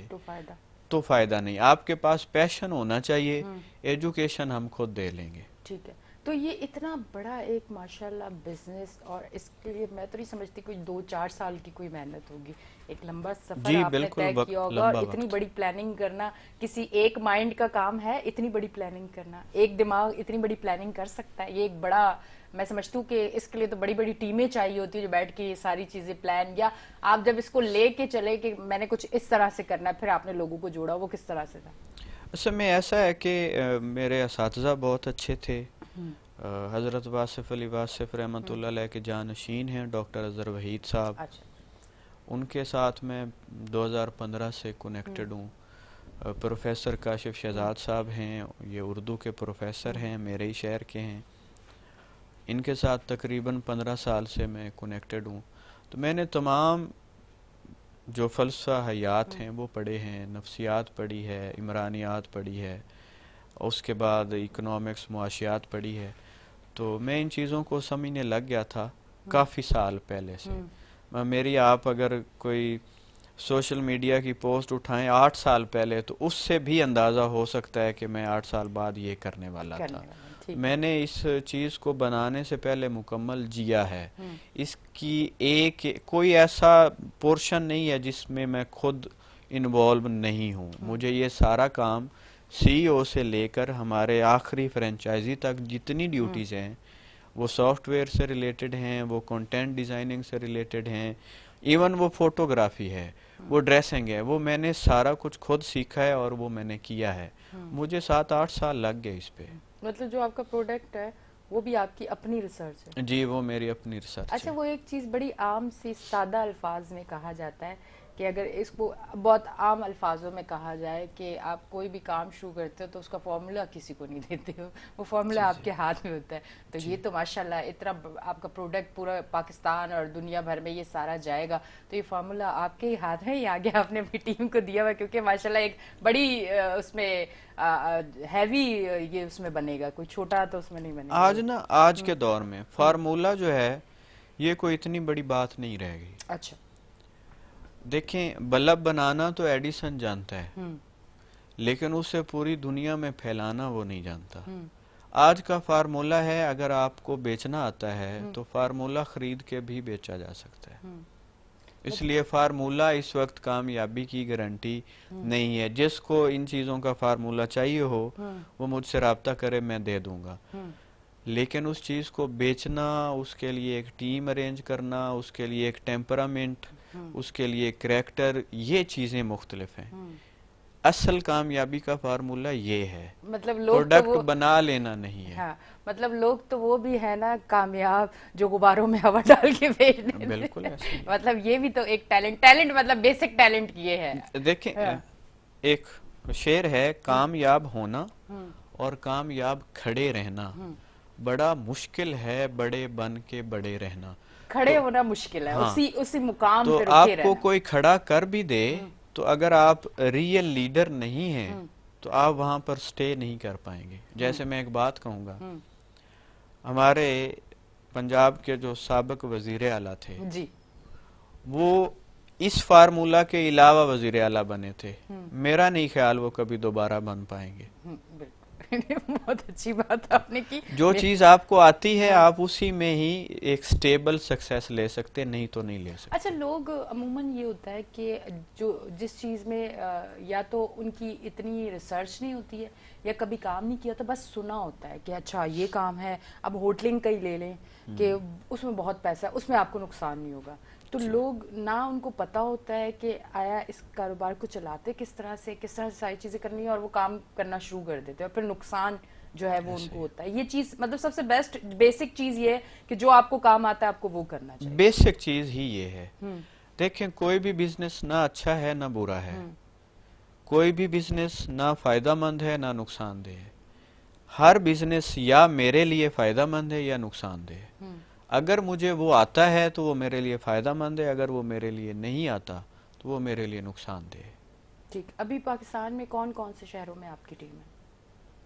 तो फायदा नहीं। आपके पास पैशन होना चाहिए, एजुकेशन हम खुद दे लेंगे। ठीक है, तो ये इतना बड़ा एक माशाल्लाह बिजनेस, और इसके लिए मैं तो नहीं समझती कोई 2-4 साल की कोई मेहनत होगी, एक लंबा सफर आपने तय किया होगा, और इतनी बड़ी प्लानिंग करना किसी एक माइंड का काम है। इतनी बड़ी प्लानिंग करना, एक दिमाग इतनी बड़ी प्लानिंग कर सकता है? ये एक बड़ा, मैं समझती हूँ कि इसके लिए तो बड़ी बड़ी टीमें चाहिए होती है जो बैठ के ये सारी चीजें प्लान, या आप जब इसको लेके चले कि मैंने कुछ इस तरह से करना है, फिर आपने लोगों को जोड़ा, वो किस तरह से था? असल में ऐसा है कि मेरे असातिज़ा बहुत अच्छे थे। हज़रत वासिफ़ अली वासिफ़ रहमतुल्लाह अलैह के जानशीन हैं डॉक्टर अज़हर वहीद साहब। अच्छा। उनके साथ मैं 2015 से कनेक्टेड हूँ। प्रोफेसर काशिफ शहजाद साहब हैं, ये उर्दू के प्रोफेसर हैं, मेरे ही शहर के हैं। इनके साथ तकरीबन 15 साल से मैं कनेक्टेड हूँ। तो मैंने तमाम जो फ़लसफ़ा हयात हैं वो पढ़े हैं, नफ्सियात पढ़ी है, इमरानियात पढ़ी है, उसके बाद इकोनॉमिक्स मुआशियात पढ़ी है। तो मैं इन चीज़ों को समझने लग गया था काफ़ी साल पहले से। मेरी आप अगर कोई सोशल मीडिया की पोस्ट उठाएं 8 साल पहले तो उससे भी अंदाज़ा हो सकता है कि मैं 8 साल बाद ये करने वाला था। मैंने इस चीज़ को बनाने से पहले मुकम्मल जिया है। इसकी कोई ऐसा पोर्शन नहीं है जिसमें मैं खुद इन्वॉल्व नहीं हूँ। मुझे ये सारा काम सीईओ से लेकर हमारे आखिरी फ्रेंचाइजी तक जितनी ड्यूटीज़ हैं वो सॉफ्टवेयर से रिलेटेड हैं, वो कंटेंट डिज़ाइनिंग से रिलेटेड हैं, इवन वो फोटोग्राफी है, वो ड्रेसिंग है, वो मैंने सारा कुछ खुद सीखा है और वो मैंने किया है। मुझे 7-8 साल लग गए इस पे। मतलब जो आपका प्रोडक्ट है वो भी आपकी अपनी रिसर्च है? जी, वो मेरी अपनी रिसर्च है। अच्छा, वो एक चीज़ बड़ी आम सी सादा अल्फाज में कहा जाता है कि अगर इसको बहुत आम अल्फाजों में कहा जाए कि आप कोई भी काम शुरू करते हो तो उसका फॉर्मूला किसी को नहीं देते हो, वो फॉर्मूला आपके हाथ में होता है। तो ये तो माशाल्लाह इतना आपका प्रोडक्ट पूरा पाकिस्तान और दुनिया भर में ये सारा जाएगा, तो ये फार्मूला आपके ही हाथ में ही आगे आपने अपनी टीम को दिया हुआ, क्योंकि माशाल्लाह एक बड़ी उसमें हैवी ये उसमें बनेगा, कोई छोटा तो उसमें नहीं बनेगा। आज के दौर में फार्मूला जो है ये कोई इतनी बड़ी बात नहीं रह गई। अच्छा, देखें, बल्ब बनाना तो एडिसन जानता है लेकिन उसे पूरी दुनिया में फैलाना वो नहीं जानता। आज का फार्मूला है, अगर आपको बेचना आता है तो फार्मूला खरीद के भी बेचा जा सकता है। इसलिए फार्मूला इस वक्त कामयाबी की गारंटी नहीं है। जिसको इन चीज़ों का फार्मूला चाहिए हो वो मुझसे रब्ता करे, मैं दे दूंगा। लेकिन उस चीज़ को बेचना, उसके लिए एक टीम अरेंज करना, उसके लिए एक टेम्परामेंट, उसके लिए करैक्टर, ये चीज़ें मुख्तलिफ हैं। असल कामयाबी का फार्मूला ये है, मतलब लोग तो प्रोडक्ट वो, बना लेना नहीं है। हाँ, मतलब लोग तो वो भी है ना कामयाब, जो गुब्बारों में हवा डाल के बेच देते बिल्कुल हैं। ऐसे ही है। मतलब ये भी तो एक टैलेंट, टैलेंट मतलब बेसिक टैलेंट ये है। देखें, हाँ। एक शेर है, हम्म। कामयाब होना हम्म। और कामयाब खड़े रहना बड़ा मुश्किल है, बड़े बन के बड़े रहना। खड़े तो होना मुश्किल है, हाँ, उसी उसी मुकाम तो पे रुके आपको रहना। कोई खड़ा कर भी दे, हम्म। तो अगर आप रियल लीडर नहीं हैं हम्म। तो आप वहां पर स्टे नहीं कर पाएंगे। हम्म। जैसे मैं एक बात कहूंगा, हम्म। हमारे पंजाब के जो साबिक वजीर आला थे, जी। वो इस फार्मूला के अलावा वजीर आला बने थे। हम्म। मेरा नहीं ख्याल वो कभी दोबारा बन पाएंगे। बिल्कुल। बहुत अच्छी बात तो आपने की। जो चीज आपको आती है हाँ। आप उसी में ही एक स्टेबल सक्सेस ले सकते, नहीं तो नहीं ले अच्छा, सकते। लोग अमूमन ये होता है कि जो जिस चीज़ में या तो उनकी इतनी रिसर्च नहीं होती है, या कभी काम नहीं किया, तो बस सुना होता है कि अच्छा ये काम है। अब होटलिंग का ही ले लें कि उसमें बहुत पैसा है, उसमें आपको नुकसान नहीं होगा। तो जी, लोग ना, उनको पता होता है कि आया इस कारोबार को चलाते किस तरह से, किस तरह से सारी चीज़ें करनी है, और वो काम करना शुरू कर देते हैं, और फिर नुकसान जो है वो ऐसे उनको ही होता है। ये चीज़ मतलब सबसे बेस्ट बेसिक चीज़ ये है कि जो आपको काम आता है आपको वो करना चाहिए। बेसिक चीज ही ये है। हम्म। देखें, कोई भी बिजनेस ना अच्छा है ना बुरा है, हम्म। कोई भी बिजनेस ना फायदामंद है ना नुकसानदेह है। हर बिजनेस या मेरे लिए फायदामंद है या नुकसानदेह है। हम्म। अगर मुझे वो आता है तो वो मेरे लिए फायदामंद है, अगर वो मेरे लिए नहीं आता तो वो मेरे लिए नुकसानदेह है। ठीक। अभी पाकिस्तान में कौन कौन से शहरों में आपकी टीम है?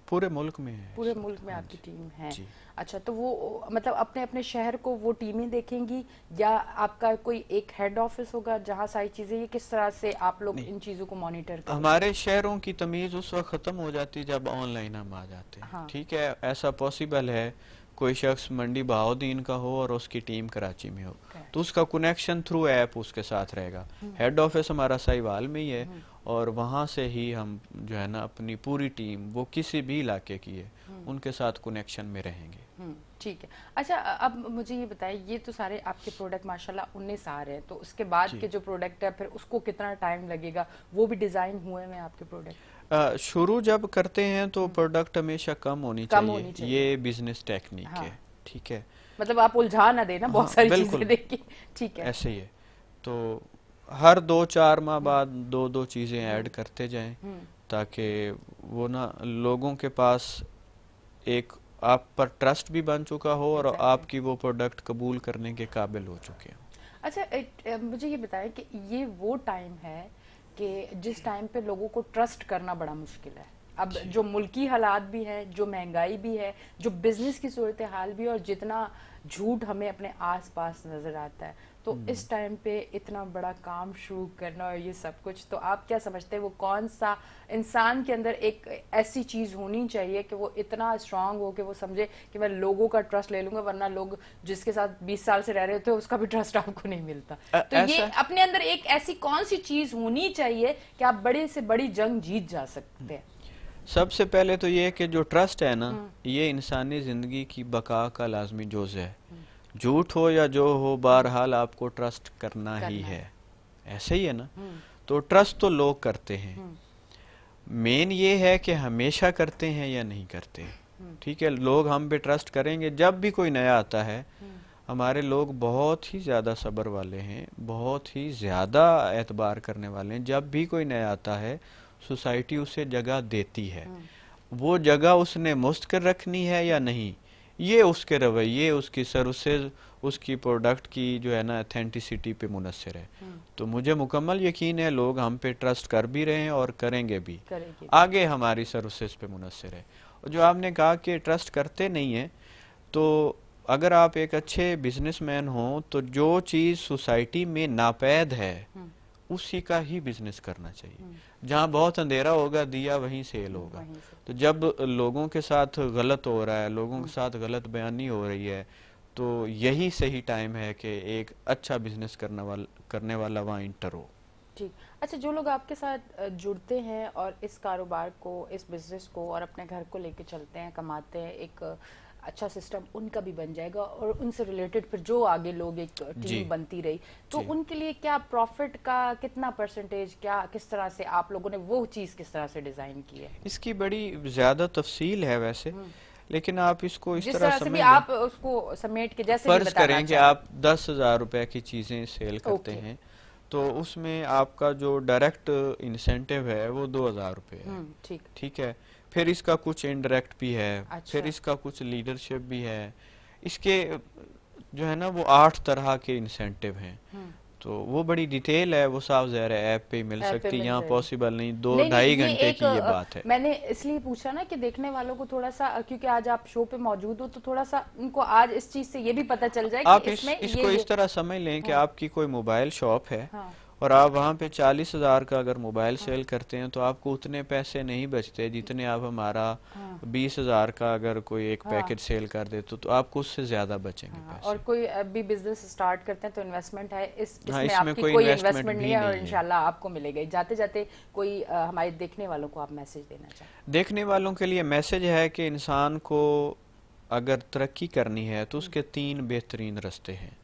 पूरे मुल्क में है पूरे इस मुल्क वक्त। में हाँ आपकी जी। टीम है। जी। अच्छा, तो वो मतलब अपने अपने शहर को वो टीमें देखेंगी, या आपका कोई एक हेड ऑफिस होगा जहाँ सारी चीजें, ये किस तरह से आप लोग नहीं, इन चीजों को मॉनिटर करेंगे? हमारे शहरों की तमीज उस वक्त खत्म हो जाती है जब ऑनलाइन हम आ जाते हैं। हाँ। ठीक है, ऐसा पॉसिबल है कोई शख्स मंडी बहाउद्दीन का हो और उसकी टीम कराची में हो, तो करेक्ट। उसका कनेक्शन थ्रू ऐप उसके साथ रहेगा। हेड ऑफिस हमारा साहिवाल में ही है, हम्म। और वहाँ से ही हम जो है ना अपनी पूरी टीम, वो किसी भी इलाके की है, उनके साथ कनेक्शन में रहेंगे। ठीक है। अच्छा, अब मुझे ये बताइए, ये तो सारे आपके प्रोडक्ट माशाल्लाह 19 आ रहे हैं, तो उसके बाद जी। के जो प्रोडक्ट है फिर उसको कितना टाइम लगेगा? वो भी डिजाइन हुए हैं आपके प्रोडक्ट? शुरू जब करते हैं तो प्रोडक्ट हमेशा कम होनी कम चाहिए, होनी चाहिए। ये बिजनेस टेक्निक हाँ, है। ठीक है। मतलब आप उलझा ना देना बहुत हाँ सारी चीजें बिल्कुल, देख के। ठीक है। ऐसे ही है। तो हर 2-4 माह बाद दो दो चीज़ें ऐड करते जाएं, हम्म। ताकि वो ना लोगों के पास एक आप पर ट्रस्ट भी बन चुका हो और एग्जैक्टली। आपकी वो प्रोडक्ट कबूल करने के काबिल हो चुके हो। अच्छा, मुझे ये बताएं कि ये वो टाइम है कि जिस टाइम पे लोगों को ट्रस्ट करना बड़ा मुश्किल है। अब जी। जो मुल्की हालात भी है, जो महंगाई भी है, जो बिजनेस की सूरत हाल भी है, और जितना झूठ हमें अपने आसपास नजर आता है, तो इस टाइम पे इतना बड़ा काम शुरू करना और ये सब कुछ, तो आप क्या समझते हैं वो कौन सा इंसान के अंदर एक ऐसी चीज होनी चाहिए कि वो इतना स्ट्रांग हो कि वो समझे कि मैं लोगों का ट्रस्ट ले लूंगा, वरना लोग जिसके साथ 20 साल से रह रहे होते हैं उसका भी ट्रस्ट आपको नहीं मिलता। तो ये ऐसा अपने अंदर एक ऐसी कौन सी चीज होनी चाहिए कि आप बड़े से बड़ी जंग जीत जा सकते हैं? सबसे पहले तो ये है कि जो ट्रस्ट है ना, हम्म। ये इंसानी जिंदगी की बका का लाजमी जुज़ है। झूठ हो या जो हो, बहरहाल आपको ट्रस्ट करना ही करना है। है। ऐसे ही है ना। हम्म। तो ट्रस्ट तो लोग करते हैं, हम्म। मेन ये है कि हमेशा करते हैं या नहीं करते। ठीक है, लोग हम पे ट्रस्ट करेंगे जब भी कोई नया आता है। हम्म। हमारे लोग बहुत ही ज़्यादा सब्र वाले हैं, बहुत ही ज़्यादा एतबार करने वाले हैं। जब भी कोई नया आता है, सोसाइटी उसे जगह देती है। हम्म। वो जगह उसने मुस्तकिल रखनी है या नहीं, ये उसके रवैये, उसकी सर्विसेज, उसकी प्रोडक्ट की जो है ना अथेंटिसिटी पे मुनसर है। हम्म। तो मुझे मुकम्मल यकीन है लोग हम पे ट्रस्ट कर भी रहे हैं और करेंगे भी, करेगी। आगे हमारी सर्विसेज पे मुनसर है। और जो आपने कहा कि ट्रस्ट करते नहीं है, तो अगर आप एक अच्छे बिजनेसमैन हो तो जो चीज़ सोसाइटी में नापैद है हम्म। उसी का ही बिजनेस करना चाहिए। हम्म। जहाँ बहुत अंधेरा होगा दिया वहीं सेल होगा। वहीं से। तो जब लोगों के साथ गलत हो रहा है, लोगों के हम्म। साथ गलत बयानी हो रही है, तो यही सही टाइम है कि एक अच्छा बिजनेस करने वाला वहाँ इंटर हो। ठीक। अच्छा, जो लोग आपके साथ जुड़ते हैं और इस कारोबार को, इस बिजनेस को और अपने घर को लेके चलते हैं, कमाते हैं, एक अच्छा सिस्टम उनका भी बन जाएगा और उनसे रिलेटेड फिर जो आगे लोग एक जी टीम बनती रही तो जी। उनके लिए क्या प्रॉफिट का कितना परसेंटेज, क्या किस तरह से आप लोगों ने वो चीज किस तरह से डिजाइन की है? इसकी बड़ी ज़्यादा तफसील है वैसे, हम्म। लेकिन आप इसको इस जिस तरह तरह से भी समझ लें। आप उसको समेट के जैसे भी फ़र्ज़ बताना करें कि चाहें। आप 10,000 रुपए की चीज़ें सेल करते ओके। हैं, तो उसमें आपका जो डायरेक्ट इंसेंटिव है वो 2,000 रुपये है। ठीक। ठीक है। फिर इसका कुछ इनडायरेक्ट भी है, फिर अच्छा। इसका कुछ लीडरशिप भी है। इसके जो है ना वो 8 तरह के इंसेंटिव हैं। हम्म। तो वो बड़ी डिटेल है, वो साफ ज़ाहिर है ऐप पे ही मिल ऐप पे सकती, मिल यहाँ जाएगी। पॉसिबल नहीं, दो नहीं नहीं, ढाई ये घंटे एक की ये बात है। मैंने इसलिए पूछा ना कि देखने वालों को थोड़ा सा, क्योंकि आज आप शो पे मौजूद हो तो थोड़ा सा उनको आज इस चीज से ये भी पता चल जाए कि आप इसमें इसको ये इस तरह समझ लें कि हाँ आपकी कोई मोबाइल शॉप है हाँ और आप वहाँ पे 40,000 का अगर मोबाइल हाँ सेल करते हैं तो आपको उतने पैसे नहीं बचते जितने आप हमारा हाँ 20,000 का अगर कोई एक हाँ पैकेज सेल कर दे तो आपको उससे ज्यादा बचेंगे हाँ। और पैसे। कोई अभी बिजनेस स्टार्ट करते हैं तो इन्वेस्टमेंट है, हाँ, इसमें इसमें आपकी कोई कोई इन्वेस्टमेंट इन्वेस्टमेंट नहीं भी है और नहीं है। इंशाल्लाह आपको मिलेगा ही। जाते जाते कोई हमारे देखने वालों को आप मैसेज देना चाहें? देखने वालों के लिए मैसेज है कि इंसान को अगर तरक्की करनी है तो हम्म। उसके 3 बेहतरीन रास्ते हैं।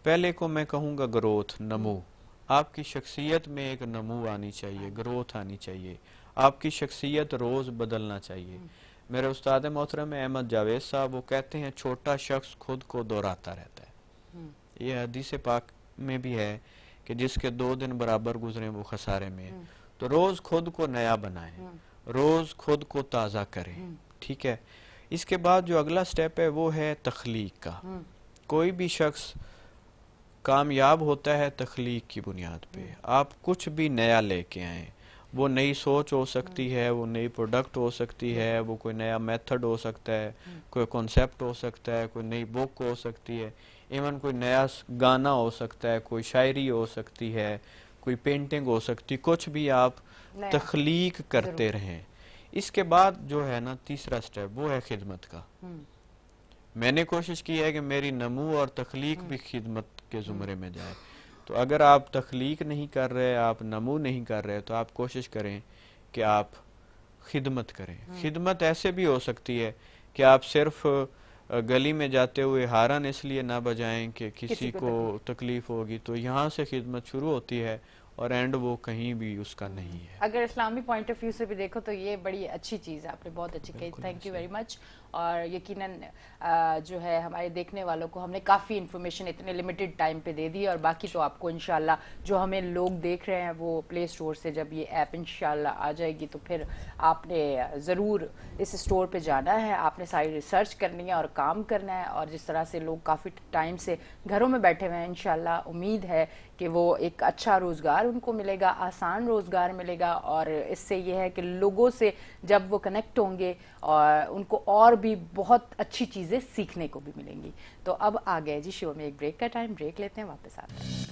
पहले को मैं कहूँगा ग्रोथ, हम्म। नमो। आपकी शख्सियत में एक नमो आनी चाहिए, आनी चाहिए। ग्रोथ आनी चाहिए। आपकी शख्सियत रोज़ बदलना चाहिए। हम्म। मेरे उस्ताद मोहतरम अहमद जावेद साहब वो कहते हैं छोटा शख्स खुद को दोहराता रहता है। हम्म। ये हदीस पाक में भी है कि जिसके 2 दिन बराबर गुजरे वो खसारे में है। हम्म। तो रोज़ खुद को नया बनाएं, हम्म। रोज़ खुद को ताज़ा करें। हम्म। ठीक है। इसके बाद जो अगला स्टेप है वो है तख्लीक का। हम्म। कोई भी शख्स कामयाब होता है तख्लीक की बुनियाद पे। हम्म। आप कुछ भी नया लेके आए, वो नई सोच हो हम्म। सकती है, वो नई प्रोडक्ट हो सकती है, वो कोई नया मेथड हो सकता है, हम्म। कोई कॉन्सेप्ट हो सकता है, कोई नई बुक हो सकती है, इवन कोई नया गाना हो सकता है, कोई शायरी हो सकती है, कोई पेंटिंग हो सकती है, कुछ भी आप नया। तख्लीक जरूर। करते रहें। इसके बाद जो है ना तीसरा स्टेप वो है खिदमत का। हम्म। मैंने कोशिश की है कि मेरी नमू और तख्लीक हम्म। भी खिदमत के हम्म। ज़ुमरे में जाए। तो अगर आप तख्लीक नहीं कर रहे, आप नमू नहीं कर रहे, तो आप कोशिश करें कि आप खिदमत करें। हम्म। खिदमत ऐसे भी हो सकती है कि आप सिर्फ गली में जाते हुए हारन इसलिए ना बजाएं कि किसी किसी को को तकलीफ। तकलीफ होगी, तो यहाँ से खिदमत शुरू होती है और एंड वो कहीं भी उसका नहीं है। अगर इस्लामी पॉइंट ऑफ व्यू से भी देखो तो ये बड़ी अच्छी चीज़ है, आपने बहुत अच्छी कही, बिल्कुल थैंक यू ऐसे वेरी ही। मच। और यकीनन जो है हमारे देखने वालों को हमने काफ़ी इन्फॉर्मेशन इतने लिमिटेड टाइम पे दे दी, और बाकी तो आपको इंशाल्लाह जो हमें लोग देख रहे हैं वो प्ले स्टोर से जब ये ऐप इंशाल्लाह आ जाएगी तो फिर आपने ज़रूर इस स्टोर पे जाना है, आपने सारी रिसर्च करनी है और काम करना है। और जिस तरह से लोग काफ़ी टाइम से घरों में बैठे हुए हैं, इंशाल्लाह उम्मीद है कि वो एक अच्छा रोज़गार उनको मिलेगा, आसान रोज़गार मिलेगा। और इससे ये है कि लोगों से जब वो कनेक्ट होंगे और उनको और भी बहुत अच्छी चीज़ें सीखने को भी मिलेंगी। तो अब आ गए जी शो में एक ब्रेक का टाइम, ब्रेक लेते हैं, वापस आते हैं।